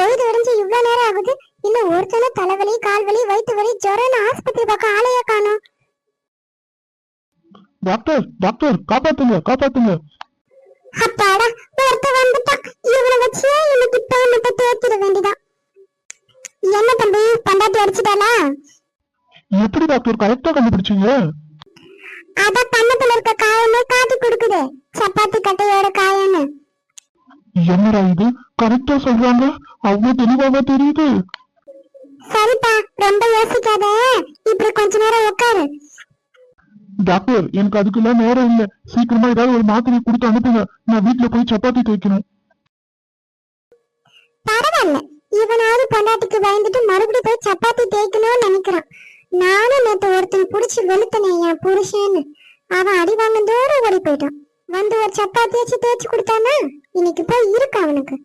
பொழுது விடிஞ்சு இவ்வளவு நேரம் ஆகுது, இன்னும் ஒருத்தன தலைவலி கால் வலி வயிற்று வலி ஜுரம்னு ஆஸ்பத்திரி பக்கம் ஆளையே காணோம். டாக்டர் டாக்டர் காப்பாத்துங்க காப்பாத்துங்க. அப்பாடா, ஒருத்த வந்துட்டான். இவனை வச்சே இன்னைக்கு பேமெண்ட்டை தேத்திட வேண்டிதான். என்ன தம்பி, பண்டாட்டி அடிச்சுட்டாளா? எப்படி டாக்டர் கரெக்டா கண்டுபிடிச்சீங்க? அத கண்ணத்துல இருக்க காயமே காட்டி கொடுக்குது, சப்பாத்தி கட்டையோட காயன்னு. என்னடா இது, கரெக்டா சொல்றாங்க, அவ்வளவு தெளிவாக தெரியுது. சரிப்பா, ரொம்ப யோசிக்காத, இப்படி கொஞ்ச நேரம் உட்காரு. டாக்டர் எனக்கு அதுக்கெல்லாம் நேரம் இல்ல, சீக்கிரமா ஏதாவது ஒரு மாத்திரை கொடுத்து அனுப்புங்க, நான் வீட்டுல போய் சப்பாத்தி தேய்க்கணும். பரவாயில்ல, இவனாவது பொண்டாட்டிக்கு பயந்துட்டு மறுபடியும் போய் சப்பாத்தி தேய்க்கணும்னு நினைக்கிறான். நானும் நேத்து ஒருத்தன் புடிச்சு வெளுத்தனே என் புருஷன்னு, அவன் அடி வாங்கந்தோட ஓடி போயிட்டான். வந்து ஒரு சப்பாத்தி வச்சு தேய்ச்சி கொடுத்தானா, இன்னைக்கு போய் இருக்கு அவனுக்கு.